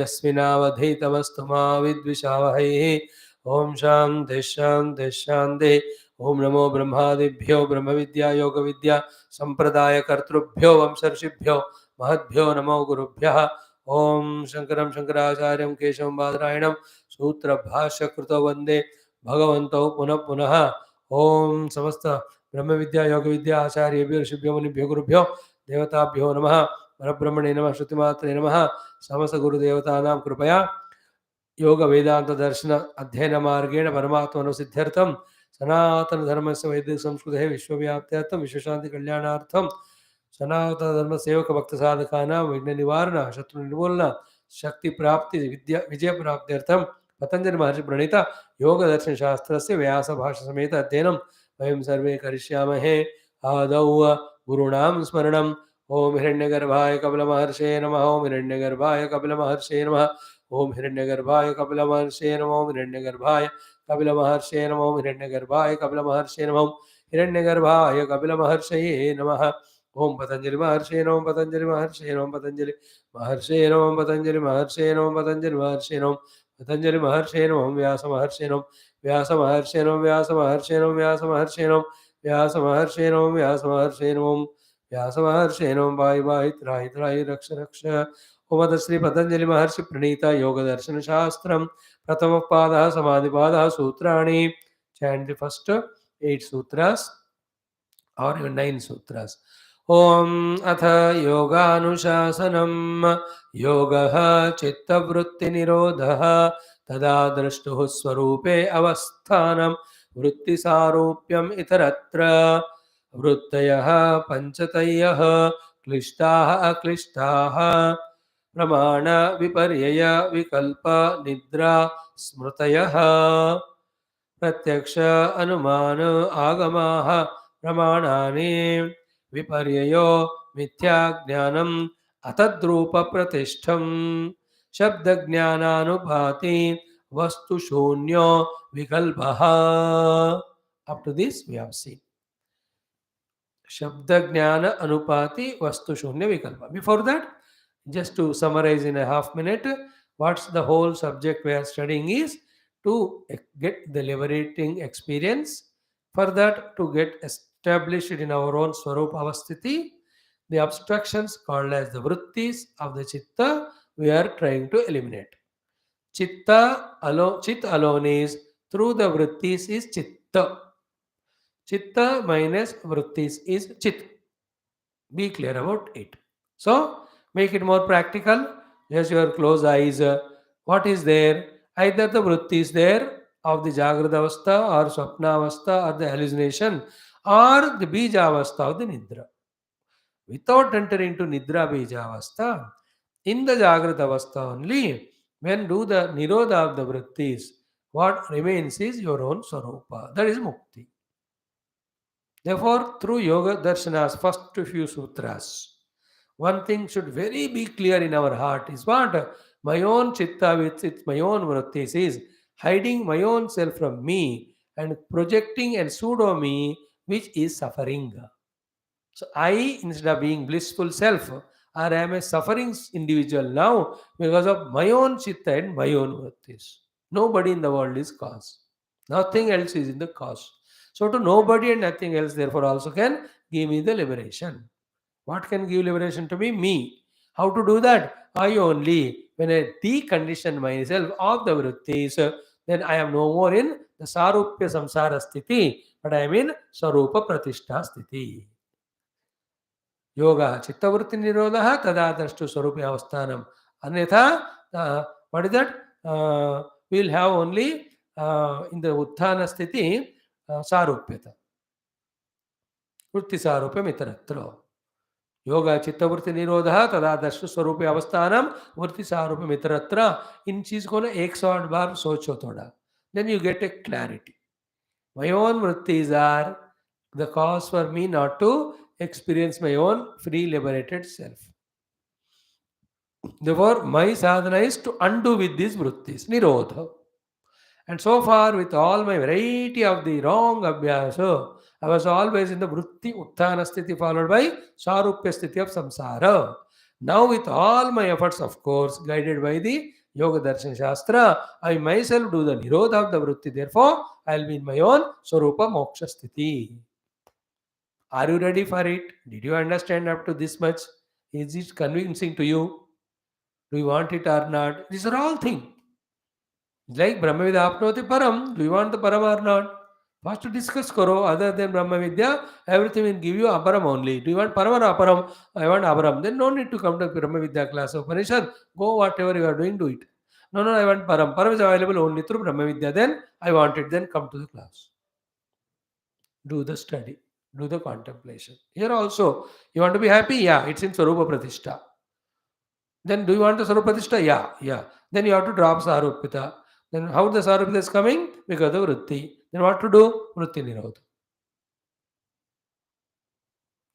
यस्मिनावधीतमस्तु मा विद्विषावहैः। ओम शांति शांति शांति। ओम नमो ब्रह्मादिभ्यो ब्रह्म विद्या योग विद्या संप्रदाय कर्तृभ्यो वंश ऋषिभ्यो महद्भ्यो नमो गुरुभ्यः। ओम शंकरं शंकराचार्यं केशवं बादरायणं सूत्र भाष्य कृतो वंदे भगवन्तौ पुनः पुनः। ओम समस्त ब्रह्म विद्या योग विद्या आचार्येभ्यो ऋषिभ्यो मुनिभ्यो गुरुभ्यो देवताभ्यो नमः। परब्रह्मणे नमः। श्रुतिमात्रे नमः। समस्त गुरुदेवतानां कृपया योग वेदांत दर्शन अध्ययन मार्गेण परमात्मनो सिद्ध्यर्थं सनातन धर्मस्य वैदिक संस्कृतेः विश्वव्याप्त्यर्थं विश्वशांति कल्याणार्थं सनातन धर्म सेवक भक्त साधकानां विघ्न निवारण शत्रु निर्मूलन शक्ति प्राप्ति विद्या विजय प्राप्त्यर्थं पतंजलि महर्षि प्रणीत योग दर्शन शास्त्रस्य व्यास भाष्य समेत अध्ययनं वयं सर्वे करिष्यामहे। आदौ गुरूणां स्मरणम्। ओम हिरण्यगर्भाय कपिलमहर्षे नमः। ओम हिरण्यगर्भाय कपिलमहर्षे नमः। ओम हिरण्यगर्भाय कपिलमहर्षे नमः। ओम हिरण्यगर्भाय कपिलमहर्षे नमः। ओम हिरण्यगर्भाय कपिलमहर्षे नमः। हिरण्यगर्भाय कपिलमहर्षये नमः। ओम पतंजलि महर्षे नमः। पतंजलि महर्षे नमः। पतंजलि महर्षे नमः। पतंजलि महर्षे नमः। पतंजलि महर्षे नमः। पतंजलि महर्षे नमः। व्यास महर्षे नमः। व्यास महर्षे नमः। व्यास महर्षे नमः। व्यास महर्षे नमः। व्यास महर्षे नमः। व्यास महर्षे नमः। व्यास महर्षे नमः। बाहि बाहि त्राहि त्राहि रक्ष रक्ष। ओम श्री पतंजलि महर्षि प्रणीत योग दर्शन शास्त्रम प्रथम पादः समाधिपादः सूत्राणि। Chant the first 8 sutras or even 9 sutras. ओम अथ योगानुशासनम योगः चित्तवृत्तिनिरोधः तदा द्रष्टुः स्वरूपे अवस्थानं वृत्तिसारूप्यम् इतरत्र वृत्तयः पञ्चतयः क्लिष्टाः अक्लिष्टाः प्रमाण विपर्यय विकल्प निद्रा स्मृतयः प्रत्यक्ष अनुमान आगमाः प्रमाणानि विपर्ययो मिथ्या ज्ञानम् अतद्रूप प्रतिष्ठम् शब्द ज्ञानानुपाति वस्तु शून्यो विकल्पः. Up to this we have seen Shabda Jnana Anupati Vastu Shunya Vikalpa. Before that, just to summarize in a half minute, what's the whole subject we are studying is to get the liberating experience. For that, to get established in our own Swarupa Avasthiti, the obstructions called as the Vrutthis of the Chitta, we are trying to eliminate. Chit alone is, through the Vrutthis is Chitta. Chitta minus Vrutthis is Chit. Be clear about it. So, make it more practical. Just your closed eyes. What is there? Either the Vritti is there of the Jagrada Avastha or Swapna Avastha or the hallucination or the Bija Avastha of the Nidra. Without entering into Nidra Bija Avastha, in the Jagrada Avastha only, when do the Nirodha of the Vrittis, what remains is your own Swarupa. That is Mukti. Therefore, through Yoga Darshana's first few sutras, one thing should very be clear in our heart is what? My own chitta with its my own vrittis is hiding my own self from me and projecting a pseudo me which is suffering. So I, instead of being blissful self, or I am a suffering individual now because of my own chitta and my own vrittis. Nobody in the world is cause. Nothing else is in the cause. So to nobody and nothing else, therefore, also can give me the liberation. What can give liberation to me? Me. How to do that? I only, when I decondition myself of the vrittis, then I am no more in the sarupya samsara sthiti, but I am in sarupa pratishtha sthiti. Yoga chittavritti nirodha tada drashtu sarupya avasthanam. Anyatha, what is that? We will have only in the utthana sthiti sarupyata. Vritti sarupya mitaratra. Yoga chittavritti nirodha tada drashtu sarupya avasthanam vritti sarupya mitaratra. In cheez ko na 100 baar socho thoda. Then you get a clarity. My own vrittis are the cause for me not to experience my own free liberated self. Therefore, my sadhana is to undo with these vrittis, nirodha. And so far, with all my variety of the wrong abhyasa, I was always in the vritti utthana sthiti followed by sarupya sthiti of samsara. Now, with all my efforts, of course, guided by the Yoga Darshan Shastra, I myself do the Nirodha of the Vritti. Therefore, I will be in my own Swarupa Moksha Sthiti. Are you ready for it? Did you understand up to this much? Is it convincing to you? Do you want it or not? These are all things. Like Brahma Vidya Apnoti Param. Do you want the Param or not? First to discuss karo. Other than Brahma Vidya, everything will give you Aparam only. Do you want Param or Aparam? I want Aparam. Then no need to come to Brahma Vidya class of Upanishad. Go whatever you are doing, do it. No, no, I want Param. Param is available only through Brahma Vidya. Then I want it. Then come to the class. Do the study. Do the contemplation. Here also, you want to be happy? Yeah, it's in Swarupa Pratishtha. Then do you want the Sarupratishta? Yeah, yeah. Then you have to drop Sarupita. Then how the Sarupita is coming? Because of Vritti. Then what to do? Vritti Nirodha.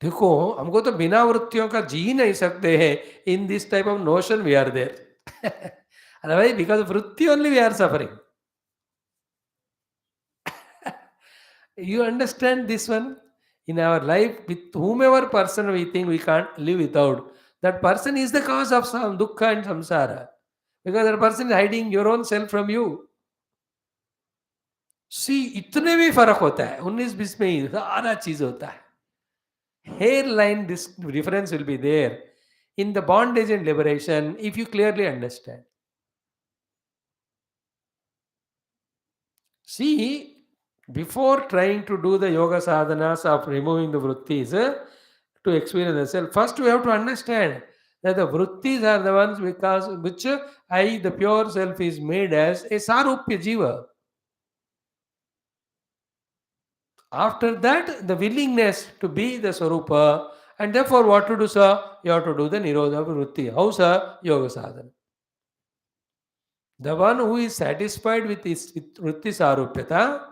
देखो हमको तो बिना वृत्तियों का जी ही नहीं सकते हैं in this type of notion we are there otherwise because of वृत्ति only we are suffering you understand this one in our life with whomever person we think we can't live without that person is the cause of some dukkha and samsara because that person is hiding your own self from you. सी इतने भी फर्क होता है 19-20 में ही सारा चीज होता है hairline difference will be there in the bondage and liberation if you clearly understand see before trying to do the yoga sadhanas of removing the vrittis to experience the self, first we have to understand that the vrittis are the ones because which I, the pure self, is made as a sarupya jiva. After that, the willingness to be the Swarupa, and therefore what to do, sir? You have to do the Nirodha Vritti. How, sir? Yoga sadhana. The one who is satisfied with his Vritti Sarupyata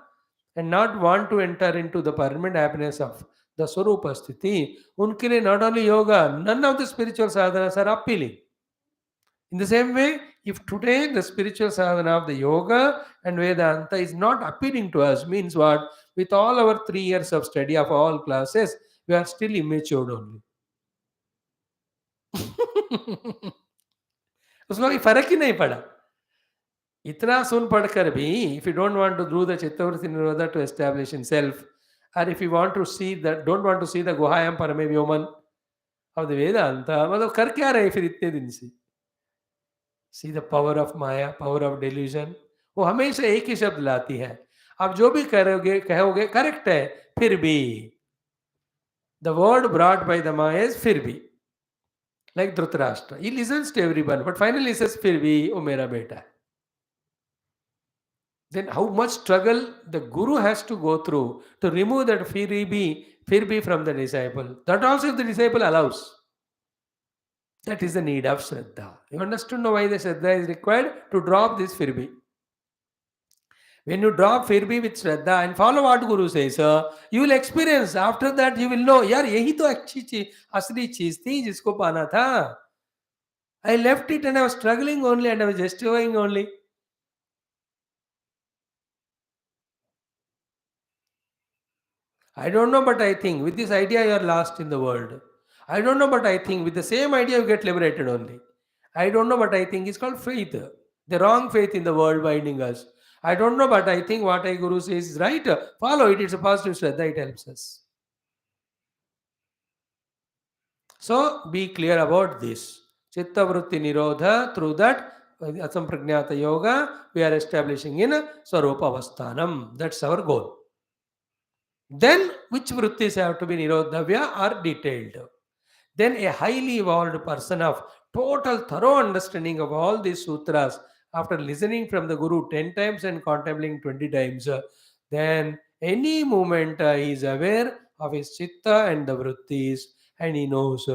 and not want to enter into the permanent happiness of the Swarupa Sthiti, unke liye not only yoga, none of the spiritual sadhanas are appealing. In the same way, if today the spiritual sadhana of the yoga and Vedanta is not appealing to us, means what? With all our 3 years of study of all classes, we are still immature only. उसमें कोई फर्क ही नहीं पड़ा इतना सुन पढ़कर भी if you don't want to do the chittavritti nirodha to establish in self or if you want to see that don't want to see the guhayam parame vyoman of the Vedanta मतलब कर क्या रहे फिर इतने दिन से see the power of Maya power of delusion वो हमेशा एक ही शब्द लाती है आप जो भी करोगे कहोगे करेक्ट है फिर भी the word brought by the maya is फिर भी like Dhritarashtra he listens to everyone but finally says फिर भी वो मेरा बेटा है then how much struggle the guru has to go through to remove that fear be from the disciple. That also if the disciple allows. That is the need of Shraddha. You understand now why the Shraddha is required to drop this fear be. When you drop fear be with Shraddha and follow what Guru says, you will experience. After that you will know, यार यही तो अच्छी चीज असली चीज थी जिसको पाना था. I left it and I was struggling only and I was justifying only. I don't know, but I think with this idea you are lost in the world. I don't know, but I think with the same idea you get liberated only. I don't know, but I think it's called faith. The wrong faith in the world binding us. I don't know, but I think what I Guru says is right. Follow it. It's a positive Shraddha. It helps us. So be clear about this. Chitta Vritti Nirodha. Through that, Asampragnata Yoga, we are establishing in Swarupa Avasthanam. That's our goal. Then which vrittis have to be nirodhavya are detailed. Then a highly evolved person of total thorough understanding of all these sutras after listening from the Guru 10 times and contemplating 20 times, then any moment he is aware of his chitta and the vrittis and he knows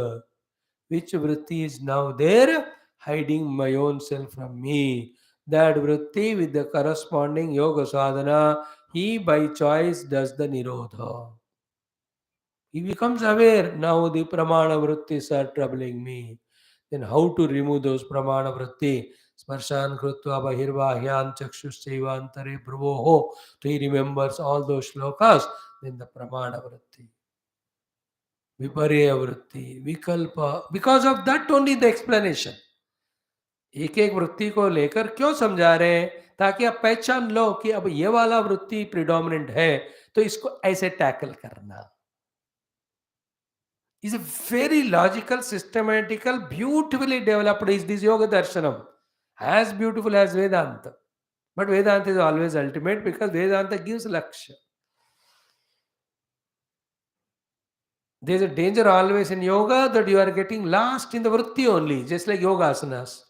which vritti is now there hiding my own self from me. That vritti with the corresponding yoga sadhana, he by choice does the nirodha. He becomes aware now the pramana vrittis are troubling me. Then how to remove those pramana vritti? Sparshan krutva bahirvahyan chakshuschaivantare bravoho. So he remembers all those shlokas. Then the pramana vritti. विपर्य वृत्ति, विकल्प, because of that only the explanation. एक एक वृत्ति को लेकर क्यों समझा रहे हैं? ताकि आप पहचान लो कि अब ये वाला वृत्ति प्रिडोमिनेंट है, तो इसको ऐसे टैकल करना। Is a very logical, systematical, beautifully developed is this Yoga Darshanam, as beautiful as Vedanta. But Vedanta is always ultimate because Vedanta gives Lakshya. There is a danger always in yoga that you are getting lost in the vritti only, just like yoga asanas.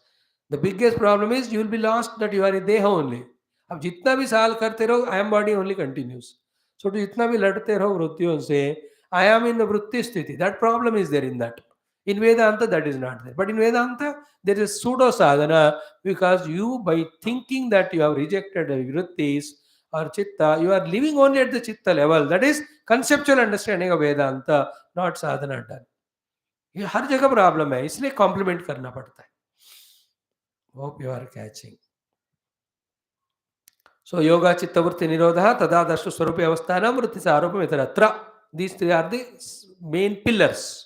The biggest problem is you will be lost that you are in deha only. अब जितना भी साल करते रहो, I am body only continues. So जितना भी लड़ते रहो वृत्तियों से, I am in the vritti sthiti. That problem is there in that. In Vedanta, that is not there. But in Vedanta, there is pseudo sadhana because you, by thinking that you have rejected the vrittis or chitta, you are living only at the chitta level. That is conceptual understanding of Vedanta, not sadhana done. ये हर जगह problem है, इसलिए complement करना पड़ता है. Hope you are catching. So yoga chitta vritti nirodha tada darshu swarupi avasthanam vritti sarupam itaratra. These three are the main pillars.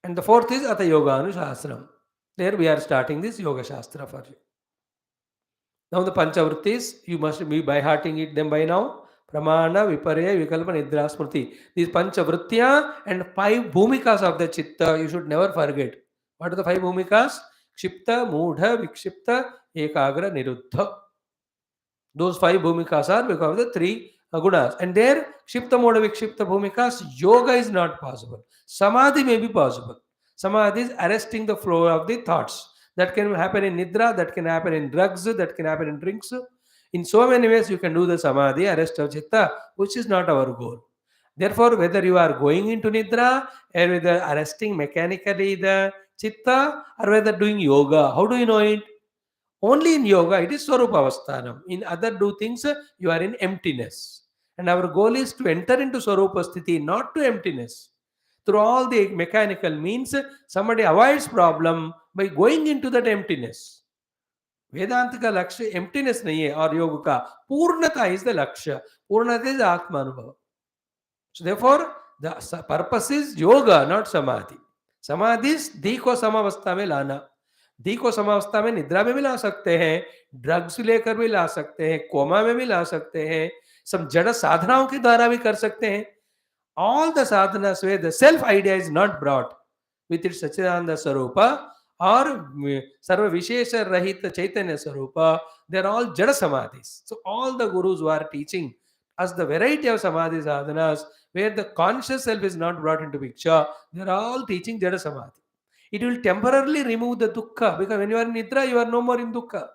And the fourth is Atha Yoga Anushasranam. There we are starting this Yoga Shastra for you. Now the Panchavrittis, you must be by hearting it them by now. Pramana, Viparya, Vikalpa, Nidra, Smruti. These Panchavritya and 5 bhumikas of the Chitta, you should never forget. What are the 5 bhumikas? Kshipta, Moodha, Vikshipta, Ekagra, Niruddha. Those 5 bhumikas are because of the 3 gunas. And there, Kshipta, Moodha, Vikshipta bhumikas, yoga is not possible. Samadhi may be possible. Samadhi is arresting the flow of the thoughts. That can happen in Nidra, that can happen in drugs, that can happen in drinks. In so many ways, you can do the Samadhi, arrest of Chitta, which is not our goal. Therefore, whether you are going into Nidra, or whether arresting mechanically the Chitta, or whether doing yoga, how do you know it? Only in yoga, it is Swarupa Avasthanam. In other do things, you are in emptiness. And our goal is to enter into Swarupa Sthiti, not to emptiness. Through all the mechanical means, somebody avoids problem by going into that emptiness. वेदांत का लक्ष्य emptiness नहीं है और योग का पूर्णता is the लक्ष्य. पूर्णता is आत्मानुभव. So therefore, the purpose is yoga, not samadhi. Samadhi is धी को समावस्था में लाना. धी को समावस्था में निद्रा में भी ला सकते हैं, ड्रग्स लेकर भी ला सकते हैं, कोमा में भी ला सकते हैं, सब जड़ साधनाओं के द्वारा भी कर सकते हैं. All the sadhanas where the self idea is not brought with its Sachidananda Sarupa or Sarva Vishesha Rahita Chaitanya Sarupa, they are all Jada Samadhis. So all the gurus who are teaching us the variety of Samadhi sadhanas where the conscious self is not brought into picture, they are all teaching Jada Samadhi. It will temporarily remove the dukkha because when you are in Nidra, you are no more in dukkha.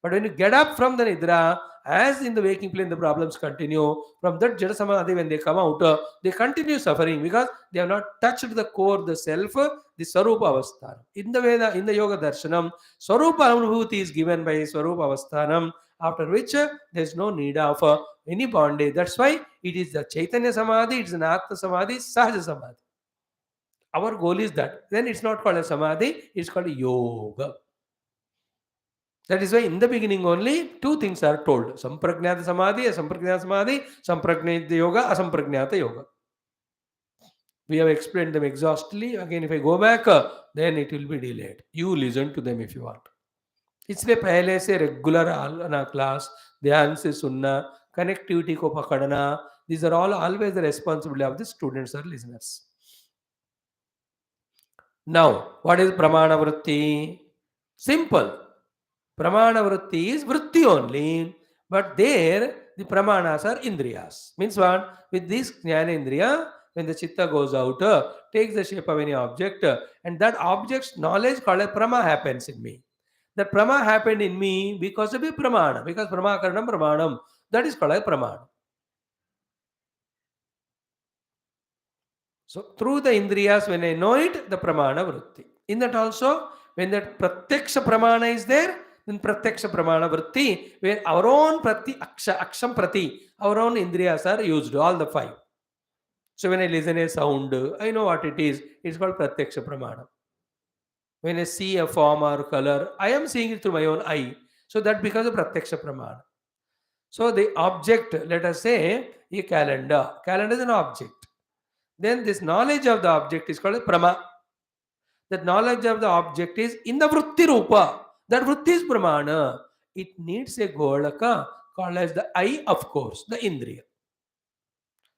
But when you get up from the Nidra, as in the waking plane, the problems continue. From that Jada Samadhi, when they come out, they continue suffering because they have not touched the core, the self, the Swarupa Avasthanam. In the Veda, in the Yoga Darshanam, Swarupa Anubhuti is given by Swarupa Avasthanam, after which there is no need of any bondage. That's why it is the Chaitanya Samadhi, it is an Atma Samadhi, Sahaja Samadhi. Our goal is that. Then it's not called a Samadhi, it's called a Yoga. That is why in the beginning only 2 things are told. Sampragnata Samadhi, Asampragnata Samadhi, Sampragnata Yoga, Asampragnata Yoga. We have explained them exhaustively. Again, if I go back, then it will be delayed. You listen to them if you want. इसलिए पहले से regular आना class, ध्यान से सुनना, connectivity को पकड़ना, these are all always the responsibility of the students or listeners. Now, what is Pramana Vritti? Simple. Pramana Vritti is Vritti only, but there the Pramanas are Indriyas. Means what? With this Jnana Indriya, when the Chitta goes out, takes the shape of any object, and that object's knowledge called a Prama happens in me. That Prama happened in me because of a Pramana, because Prama Karanam Pramanam, that is called a Pramana. So through the Indriyas, when I know it, the Pramana Vritti. In that also, when that Pratyaksha Pramana is there, then Pratyaksha Pramana Vritti, where our own Prati, Aksham Prati, our own Indriyas are used, all the 5. So when I listen a sound, I know what it is. It's called Pratyaksha Pramana. When I see a form or color, I am seeing it through my own eye. So that becomes a Pratyaksha Pramana. So the object, let us say, a calendar. Calendar is an object. Then this knowledge of the object is called prama. That knowledge of the object is in the vritti rupa. That vritti is pramana. It needs a golaka called as the eye, of course, the indriya.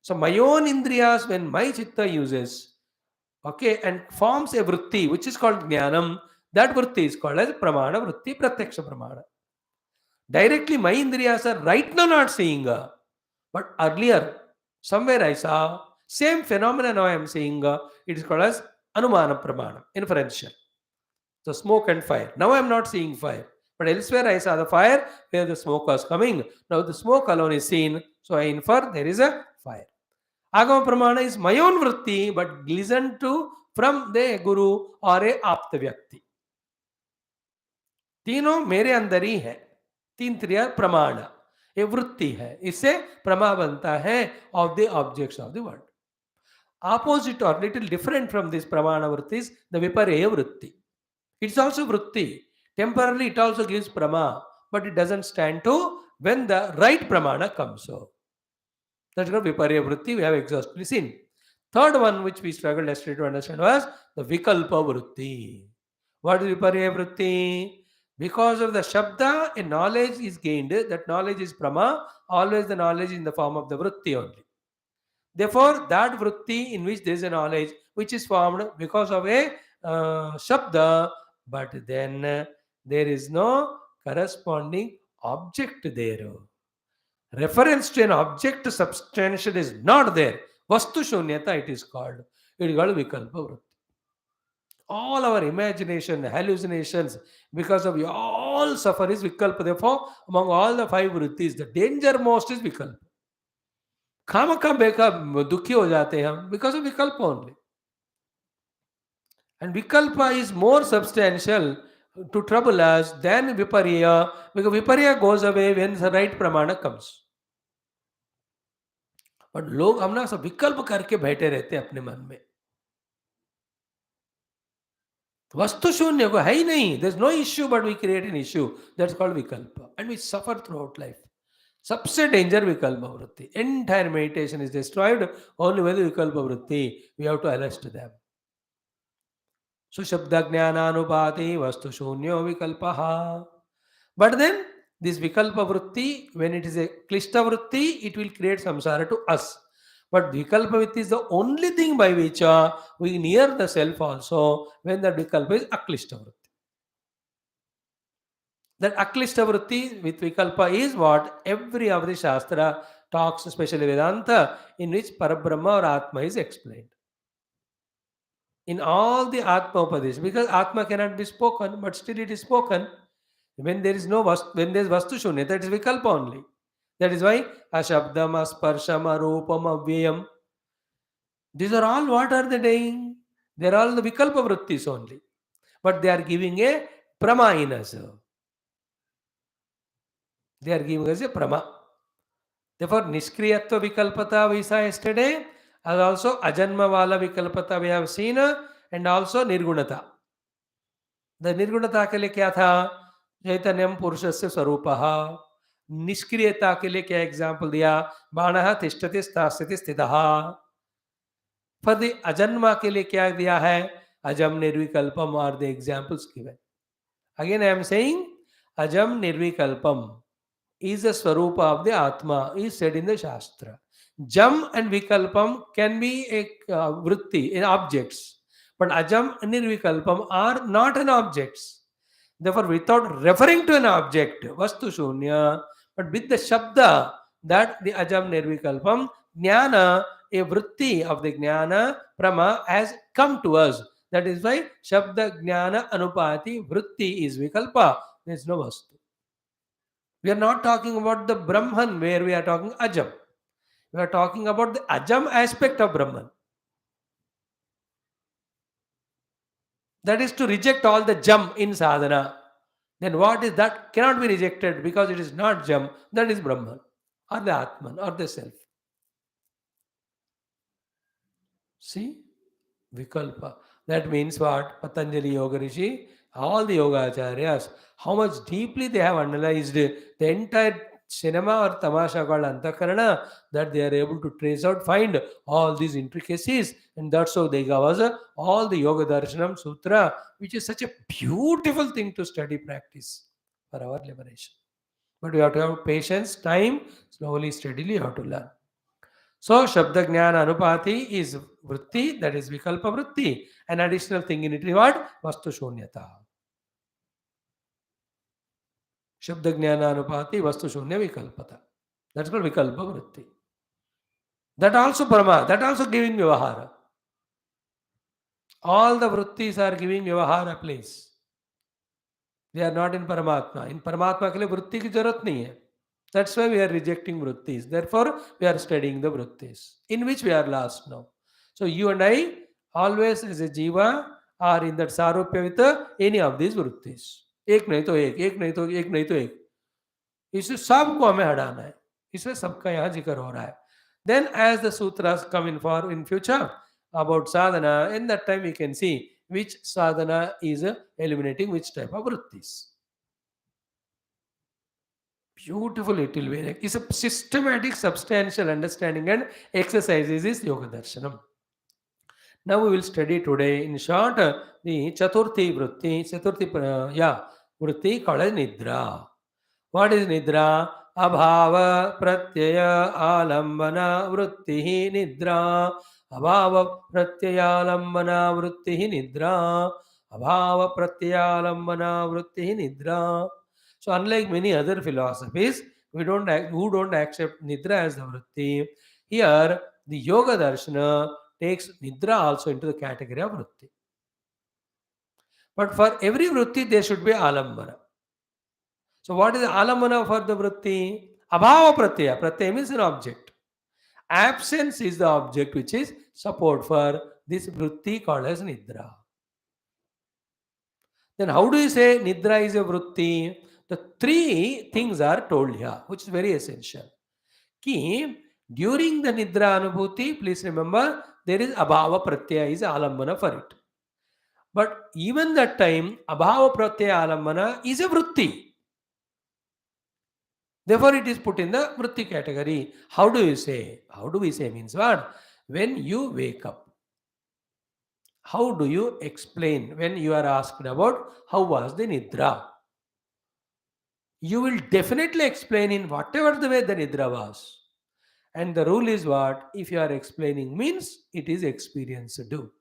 So my own indriyas, when my chitta uses, okay, and forms a vritti, which is called jnanam, that vritti is called as pramana vritti, pratyaksha pramana. Directly my indriyas are right now not seeing, but earlier, somewhere I saw, same phenomenon now I am seeing, it is called as anumana pramana, inferential. So smoke and fire. Now I am not seeing fire. But elsewhere I saw the fire where the smoke was coming. Now the smoke alone is seen. So I infer there is a fire. Agama Pramana is my own vritti, but listened to from the Guru or a Apta Vyakti. तीनों मेरे अंदर ही है. तीन त्रिया प्रमाण, ये वृत्ति है. इससे प्रमा बनता है of the objects of the world. Opposite or little different from this pramana vritti is the viparya vritti. It's also vritti. Temporarily it also gives prama, but it doesn't stand to when the right pramana comes. So that's called viparya vritti. We have exhaustively seen. Third one, which we struggled yesterday to understand, was the vikalpa vritti. What is viparya vritti? Because of the shabda, a knowledge is gained. That knowledge is prama. Always the knowledge in the form of the vritti only. Therefore, that vritti in which there is a knowledge which is formed because of a shabda, but then there is no corresponding object there. Reference to an object substantial is not there. Vastu shunyata it is called. It is called vikalpa vritti. All our imagination, hallucinations, because of all suffer is vikalpa. Therefore, among all the five vrittis, the danger most is vikalpa. खामखा बेका दुखी हो जाते हैं हम because of vikalpa only. And vikalpa is more substantial to trouble us than viparya, because viparya goes away when the right pramana comes. But लोग हम ना सब विकल्प करके बैठे रहते हैं अपने मन में. वस्तु शून्य को है ही नहीं. There's no issue, but we create an issue. That's called vikalpa, and we suffer throughout life. सबसे डेंजर विकल्प वृत्ति. Entire meditation is destroyed only with vikalpa vritti. We have to arrest them. So shabda jnananupati vastu shunyo vikalpaha. But then this vikalpa vritti, when it is a klishta vritti, it will create samsara to us. But vikalpa vritti is the only thing by which we near the self also, when the vikalpa is aklishta vritti. That aklishta vritti with vikalpa is what every of the shastra talks, especially Vedanta, in which Parabrahma or Atma is explained. In all the Atma Upadesh, because Atma cannot be spoken, but still it is spoken. When there is no when there is Vastu Shunya, that is Vikalpa only. That is why Ashabdam, Asparsham, Arupam, Avyayam. These are all what are they doing? They are all the Vikalpa Vrittis only. But they are giving a Prama in us. They are giving us a Prama. Therefore, Nishkriyatva Vikalpata we saw yesterday, and also Ajanma Vala Vikalpata we have seen, and also Nirgunata. The निर्गुणता के लिए क्या था? चैतन्यम पुरुषस्य स्वरूपः. निष्क्रियता के लिए क्या example दिया? बाणः तिष्ठति स्थास्यति स्थितः. फॉर द अजन्मा के लिए क्या दिया है? अजम निर्विकल्पम are the examples given. Again I am saying अजम निर्विकल्पम is the swarupa of the Atma, is said in the Shastra. Jam and Vikalpam can be a vritti, in objects. But Ajam and Nirvikalpam are not an objects. Therefore, without referring to an object, Vastu Shunya, but with the Shabda, that the Ajam Nirvikalpam, Jnana, a vritti of the Jnana, Prama, has come to us. That is why Shabda Jnana Anupati vritti is Vikalpa. There is no Vastu. We are not talking about the Brahman where we are talking Ajam. We are talking about the Ajam aspect of Brahman. That is to reject all the Jam in sadhana. Then what is that? Cannot be rejected because it is not Jam. That is Brahman or the Atman or the Self. See? Vikalpa. That means what? Patanjali Yoga Rishi, all the Yoga Acharyas, how much deeply they have analyzed the entire cinema or tamasha called antakarana, that they are able to trace out, find all these intricacies, and that's how they gave us all the Yoga Darshanam Sutra, which is such a beautiful thing to study, practice for our liberation. But we have to have patience, time, slowly, steadily you have to learn. So, Shabda Jnana Anupati is Vritti, that is Vikalpa Vritti. An additional thing in it is what? Vastu Shunyata. Shabda Jnana Anupati Vastu Shunya Vikalpata. That's called Vikalpa Vritti. That also Brahma, that also giving Vyavahara. All the Vrittis are giving Vyavahara place. They are not in Paramatma. In Paramatma के लिए वृत्ति की जरूरत नहीं है. That's why we are rejecting Vrutthis. Therefore, we are studying the Vrutthis, in which we are lost now. So, you and I, always as a Jiva, are in that Sarupya with any of these Vrutthis. एक नहीं तो एक, एक नहीं तो एक नहीं तो एक. इससे सबको हमें हटाना है. इससे सबका यहाँ जिक्र हो रहा है. Then, as the sutras come in future about sadhana, in that time we can see which sadhana is eliminating which type of Vrutthis. Beautiful it will be. It's a systematic, substantial understanding and exercises is Yoga Darshanam. Now we will study today in short the Chaturthi Vritti, Vritti called as Nidra. What is Nidra? Abhava Pratyaya Alambana Vrittihi Nidra. Abhava Pratyaya Alambana Vrittihi Nidra. Abhava Pratyaya Alambana Vrittihi Nidra. So, unlike many other philosophies, who don't accept Nidra as the Vritti, here the Yoga Darshana takes Nidra also into the category of Vritti. But for every Vritti, there should be Alambana. So, what is the Alambana for the Vritti? Abhava Pratyaya. Pratyaya means an object. Absence is the object which is support for this Vritti called as Nidra. Then how do you say Nidra is a Vritti? The three things are told here, which is very essential. Ki, during the Nidra Anubhuti, please remember, there is Abhava Pratyaya is Alambana for it. But even that time, Abhava Pratyaya Alambana is a Vritti. Therefore, it is put in the Vritti category. How do you say? How do we say means what? When you wake up. How do you explain when you are asked about how was the Nidra? You will definitely explain in whatever the way the Nidra was. And the rule is what? If you are explaining means it is experienced do.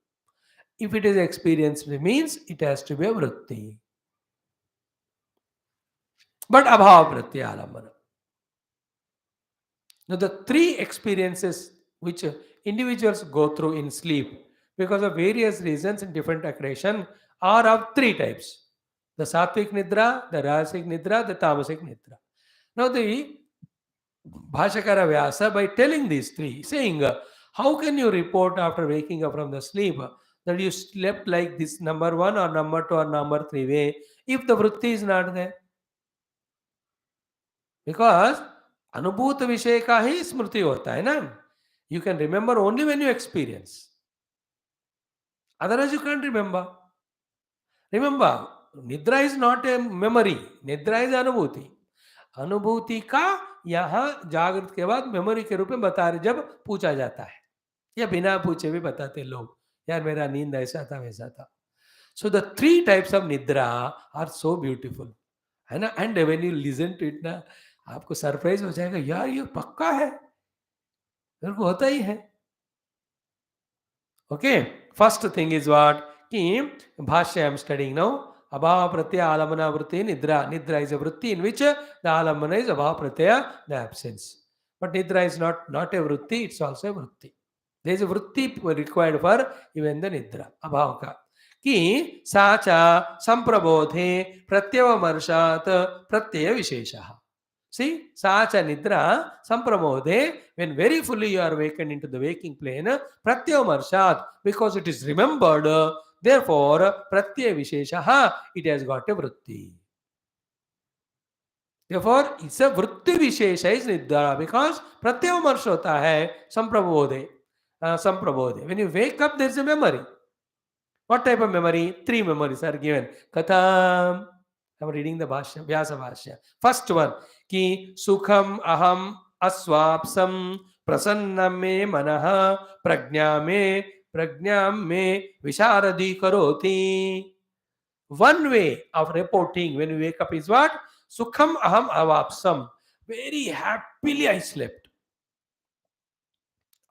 If it is experienced means it has to be a Vritti. But Abhava Pratyaya Alambana. Now the three experiences which individuals go through in sleep because of various reasons in different accretion are of three types. The Sattvic Nidra, the Rajasic Nidra, the Tamasic Nidra. Now the Bhashyakara Vyasa, by telling these three, saying, how can you report after waking up from the sleep that you slept like this number one or number two or number three way if the Vritti is not there? Because Anubhuta Vishaya ka hi Smruti hota hai na. You can remember only when you experience. Otherwise you can't remember. Remember, Nidra is not a memory. Nidra is Anubhuti. अनुभूति का यहाँ जागृत के बाद memory के रूप में बता रहे जब पूछा जाता है या बिना पूछे भी बताते लोग यार मेरा नींद ऐसा था वैसा था. So the three types of nidra are so beautiful है ना. And when you listen to it ना आपको सरप्राइज हो जाएगा यार ये पक्का है मेरे को होता ही है. Okay first thing is what कि भाष्य I am studying now. Abhava Pratyaya Alambana Vritti Nidra. Nidra is a Vritti in which the Alambana is Abhava Pratyaya, the absence. But Nidra is not a Vritti, it's also a Vritti. There is a Vritti required for even the Nidra. Abhava ka. Ki Sacha Samprabodhe Pratyavamarashat Pratyaya Visheshaha. See, Sacha Nidra Samprabodhe, when very fully you are awakened into the waking plane, Pratyavamarashat, because it is remembered. Therefore, Pratyaya Visheshaha, it has got a Vritti. Therefore, it's a Vritti Vishesha is Nidra because Pratyaya Marsha hota hai Samprabodhe. When you wake up, there is a memory. What type of memory? Three memories are given. Katham, I'm reading the Bhashya, Vyasa Bhashya. First one, ki sukham aham aswapsam prasannam me manah prajna me visharadi karoti. One way of reporting when we wake up is what? Sukham aham avapsam. Very happily I slept.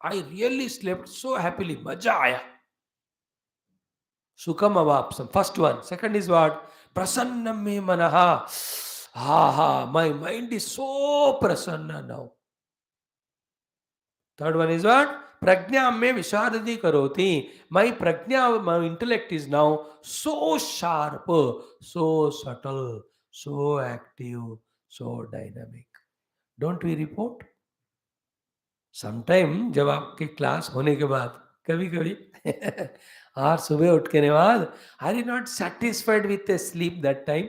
I really slept so happily. Maja aaya. Sukham avapsam. First one. Second is what? Prasannam me manaha. My mind is so prasanna now. Third one is what? Prajna me visharadi karoti. My prajna, my intellect is now so sharp, so subtle, so active, so dynamic. Don't we report? Sometime जब आपके class होने के बाद कभी कभी और सुबह उठ के बाद are you not satisfied with a sleep that time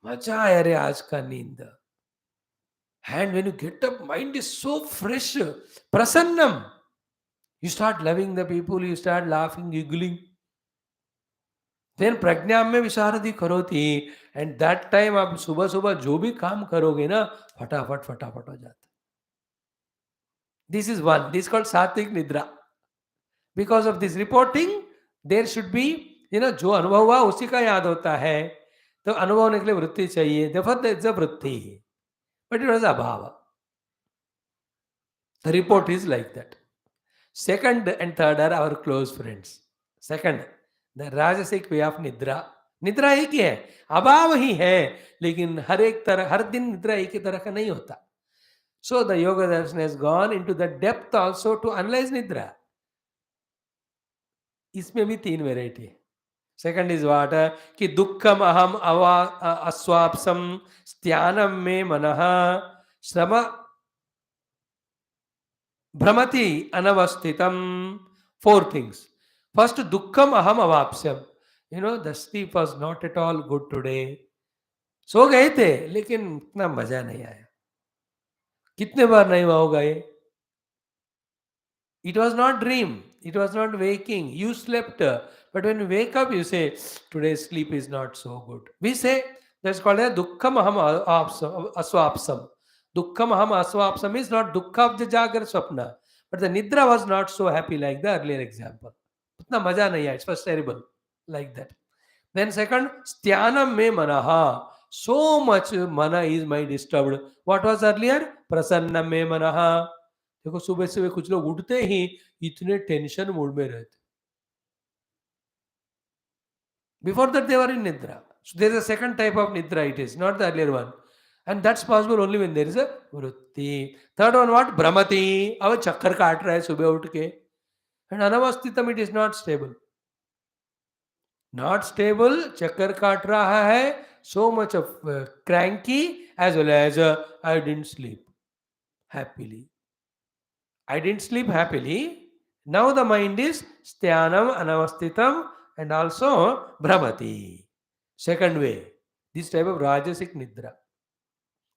मजा आया रे आज का नींद and when you get up mind is so fresh prasannam you start loving the people you start laughing giggling then प्रज्ञा में विशारदी करोती and that time आप सुबह सुबह जो भी काम करोगे ना फटाफट फटाफट हो जाता this is one this is called सात्विक निद्रा because of this reporting there should be जो अनुभव हुआ उसी का याद होता है तो अनुभव होने के लिए वृत्ति चाहिए therefore there is a वृत्ति but it was abhava the report is like that second and third are our close friends second the rajasic way of nidra निद्रा एक ही है अभाव ही है लेकिन हर एक तरह हर दिन निद्रा एक ही तरह का नहीं होता so the yoga darshan has gone into the depth also to analyze nidra इसमें भी तीन वेराइटी है सेकंड इज वाट कि दुखम अहम अस्वापसम स्त्यानम में मनः श्रम भ्रमति अनवस्थितम फोर थिंग्स फर्स्ट दुखम अहम अवाप्स्यम the sleep was not at all good today सो गए थे लेकिन इतना मजा नहीं आया कितने बार नहीं हुआ होगा ये It was not dream. It was not waking. You slept. But when you wake up, you say, today's sleep is not so good. We say, that's called a dukkham aham aswapsam. Dukkham aham aswapsam is not dukkha of the jagar swapna. But the nidra was not so happy like the earlier example. Utna maja nahi hai. It was terrible. Like that. Then second, styanam me manaha. So much mana is my disturbed. What was earlier? Prasannam me manaha. देखो सुबह सुबह कुछ लोग उठते ही इतने tension mood में रहते before that they वर इन निद्रा so there is a second type of nidra it is not the earlier one and that's possible only when there is a vrutti third one what भ्रमति अब चक्कर काट रहा है सुबह उठ के and अनवस्थितम it is not stable चक्कर काट रहा है so much of cranky as well as I didn't sleep happily I didn't sleep happily. Now the mind is styanam, anavasthitam and also भ्रमति. Second way, this type of rajasic nidra.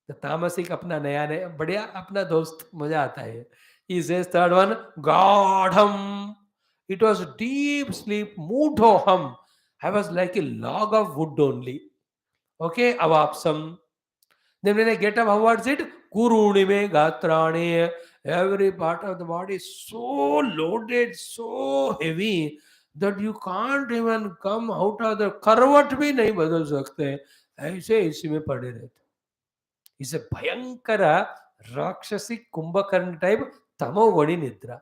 The tamasic अपना नया नया बढ़िया अपना दोस्त मजा आता है. He says third one, गाढ़म. It was deep sleep, मूढ़ोहम. I was like a log of wood only. Okay, avapsam. Then when I get up, how was it? Kurunime gatrane. Every part of the body is so loaded, so heavy that you can't even come out of the करवट भी नहीं बदल सकते ऐसे इसी में पड़े रहते इसे भयंकर राक्षसी कुंभकर्ण टाइप तमोगुणी निद्रा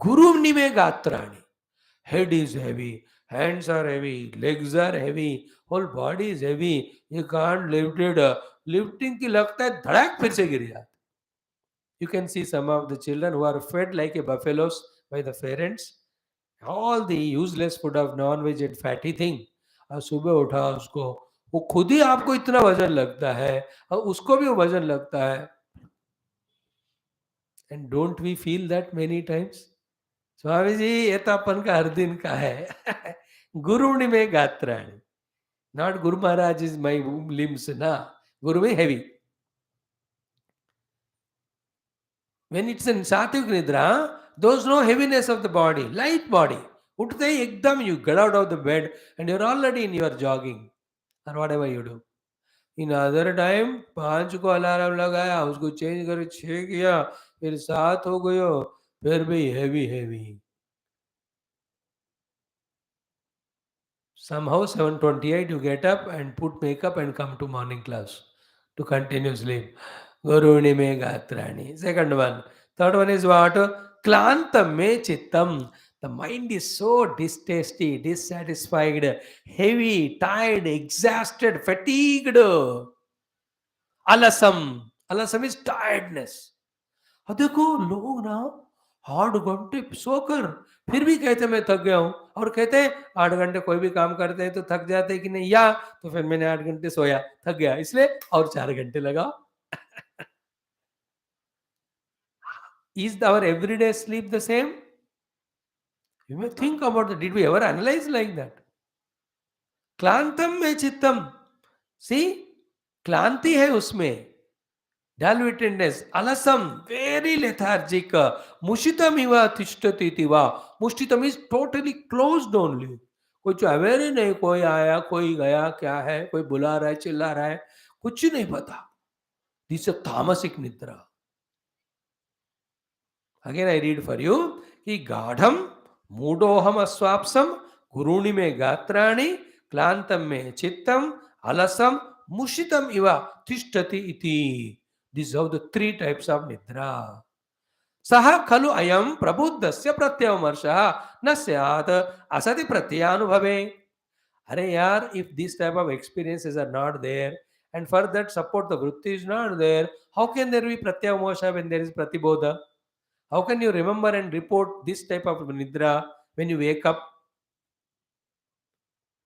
गुरु निमे गात्राणि head is heavy hands are heavy legs are heavy whole body is heavy you can't lift it lifting की लगता है धड़ाक फिर से गिर जाता You can see some of the children who are fed like a buffaloes by the parents. All the useless food of non-veg and fatty thing. और सुबह उठा उसको वो खुद ही आपको इतना वजन लगता है और उसको भी वो वजन लगता है and don't we feel that many times? Swami ji ये तो अपन का हर दिन का है गुरुणी में गात्राणी not Guru Maharaj is my limbs na Guru में heavy when it's in sattvic nidra there's no heaviness of the body light body उठते ही एकदम you get out of the bed and you're already in your jogging or whatever you do. In other time 5 को alarm लगाया, उसको change कर 6 किया, फिर 7 हो गयो, फिर भी heavy heavy. Somehow 7:28 you get up and put makeup and come to morning class to continue sleep. Guruni me gatrani. Second one. Third one is what? Klanta me chittam. The mind is so distasteful, dissatisfied, heavy, tired, exhausted, fatigued. Alasam. Alasam is tiredness. अब देखो लोग ना 8 घंटे सोकर फिर भी कहते मैं थक गया हूं, और कहते हैं 8 घंटे कोई भी काम करते हैं तो थक जाते हैं कि नहीं, या तो फिर मैंने 8 घंटे सोया, थक गया, इसलिए और 4 घंटे लगाओ. Is our everyday sleep the same? You may think about that. Did we ever analyze like that? क्लांतम में चित्तम. सी, क्लांति है उसमें, Dalwitedness, alasam, very lethargic. Mushitam iva tishtati tiva. Mushitam is totally closed only. कुछ अवेयर ही नहीं, कोई आया कोई गया, क्या है, कोई बुला रहा है चिल्ला रहा है, कुछ ही नहीं पता. दिस अ तामसिक निद्रा. Again I read for you कि गाढ़म मूढ़ोहम अस्वाप्सम गुरुणि में गात्राणि क्लांतम में चित्तम अलसम मुषितम इवा तिष्ठति इति. These are the 3 types of nidra. Saha khalu ayam prabuddhasya pratyavamrsha na syat asati pratyanubhave. Are yaar, if this type of experiences are not there, and for that support the vritti is not there, how can there be pratyavamrsha when there is pratibodha? How can you remember and report this type of nidra when you wake up?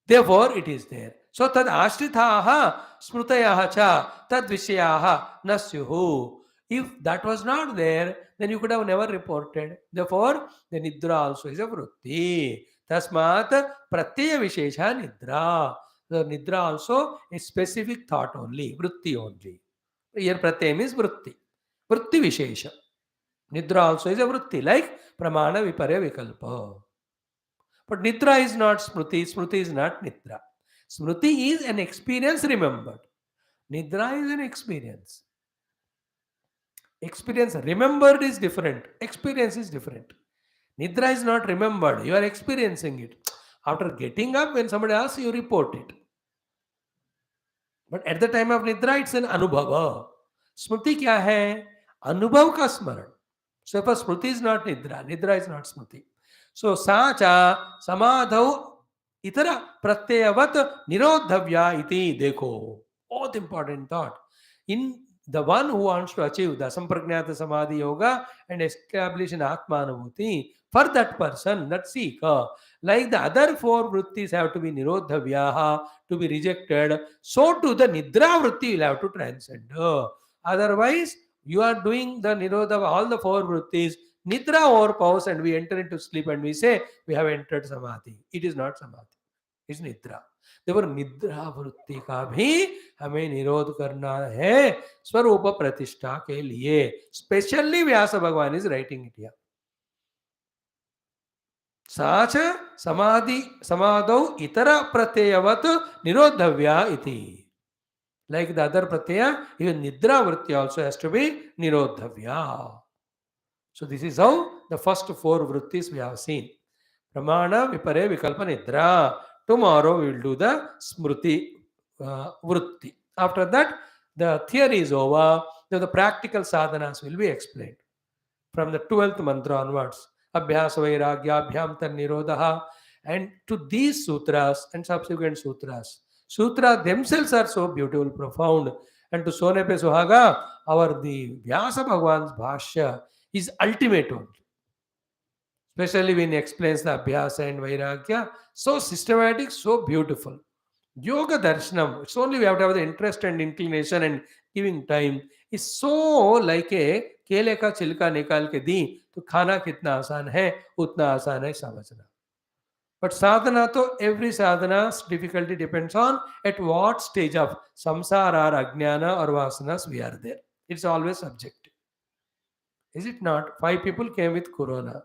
Therefore, it is there. So, tad ashritaha smrutayaha cha tad vishayaha nasyuhu. If that was not there, then you could have never reported. Therefore, the nidra also is a vrutti. Tasmat pratyaya vishesha nidra. The nidra also is specific thought only, vrutti only. Here pratyaya means vrutti. Vrutti vishesha. Nidra also is a vrutti, like pramana viparya vikalpa. But Nidra is not Smruti, Smruti is not Nidra. Smruti is an experience remembered. Nidra is an experience. Experience remembered is different. Experience is different. Nidra is not remembered. You are experiencing it. After getting up, when somebody asks, you report it. But at the time of Nidra, it's an Anubhava. Smruti kya hai? Anubhav ka smaran. So if a Smruti is not Nidra, Nidra is not Smruti. So sacha samadhau itara pratyayavat nirodhavya iti. Dekho. Both important thought. In the one who wants to achieve the sampragnata samadhi yoga and establish an atmanubhuti, for that person, that seeker, like the other 4 vrittis have to be nirodhavyaha, to be rejected, so to the nidra vritti you will have to transcend. Otherwise, you are doing the nirodha of all the 4 vrittis, nidra overpowers and we enter into sleep and we say we have entered samadhi. It is not samadhi, it's nidra. Therefore निद्रा वृत्ति का भी हमें निरोध करना है स्वरूप प्रतिष्ठा के लिए. स्पेशली व्यास भगवान इज राइटिंग इट हियर. साच समाधि समाधौ इतर प्रत्ययवत निरोधव्या इति. Like the other pratyaya, even nidra vritti also has to be nirodhavya. So this is how the first 4 vrittis we have seen. Pramana, Vipare, Vikalpa, Nidra. Tomorrow we will do the Smruti vritti. After that, the theory is over. Then the practical sadhanas will be explained. From the 12th mantra onwards. Abhyasa Vairagya, Abhyamtar Nirodha. And to these sutras and subsequent sutras. Sutras themselves are so beautiful, profound. And to Sone Pe Suhaga, the Vyasa Bhagwan's Bhashya is ultimate only. Especially when he explains the Abhyasa and Vairagya. So systematic, so beautiful. Yoga Darshanam, it's only we have to have the interest and inclination and giving time. Is so like a केले का छिलका निकाल के दी तो खाना कितना आसान है उतना आसान है समझना. But sadhana to every sadhana's difficulty depends on at what stage of samsara or ajnana or vasanas we are there. It's always subjective. Is it not? 5 people came with corona.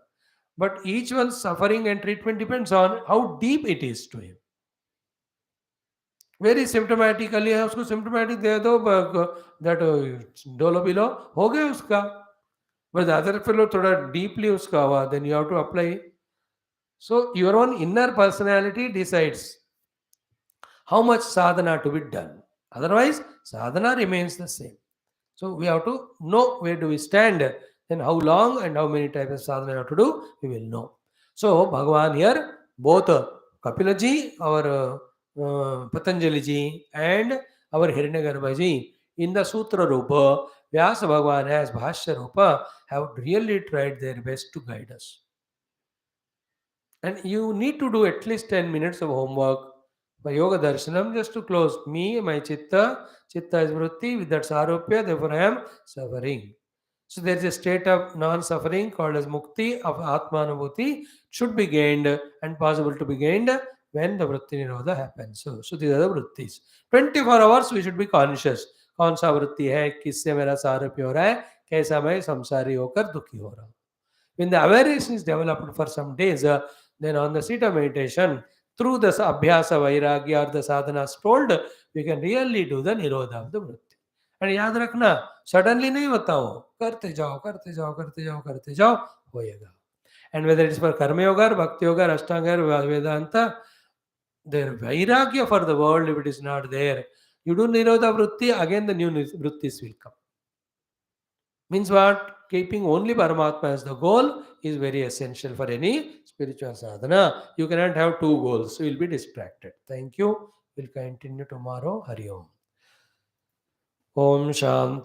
But each one's suffering and treatment depends on how deep it is to him. Very symptomatically है, उसको symptomatic दे दो, that Dolo below हो गया उसका। But other fellow थोड़ा deeply उसका हुआ, then you have to apply. So your own inner personality decides how much sadhana to be done. Otherwise, sadhana remains the same. So we have to know where do we stand, then how long and how many types of sadhana we have to do, we will know. So Bhagavan here, both Kapila ji, our Patanjali ji, and our Hiranyagarbha ji, in the Sutra Rupa, Vyasa Bhagavan as Bhashya Rupa, have really tried their best to guide us. And you need to do at least 10 minutes of homework for Yoga Darshanam just to close. Me, my Chitta is Vritti, with that Sarupya, therefore I am suffering. So there is a state of non-suffering called as Mukti of Atmanubhuti, should be gained and possible to be gained when the Vritti Nirodha happens. So these are the Vrittis. 24 hours we should be conscious. कौन सा वृत्ति है, किससे मेरा सारूप्य हो रहा है, कैसा मैं संसारी होकर दुखी हो रहा हूँ. When the awareness is developed for some days, then on the seat of meditation, through the abhyasa vairagya or the sadhanas told, we can really do the nirodha of the vritti. And याद रखना, suddenly नहीं होता हो, करते जाओ करते जाओ करते जाओ करते जाओ, होएगा. And whether it is for karma yoga, bhakti yoga, ashtanga, vedanta, their vairagya for the world, if it is not there, you do nirodha vritti, again the new vrittis will come. Means what? Keeping only Paramatma as the goal is very essential for any spiritual sadhana. You cannot have two goals, you will be distracted. Thank you. We'll continue tomorrow. Hari Om. Om Shanti.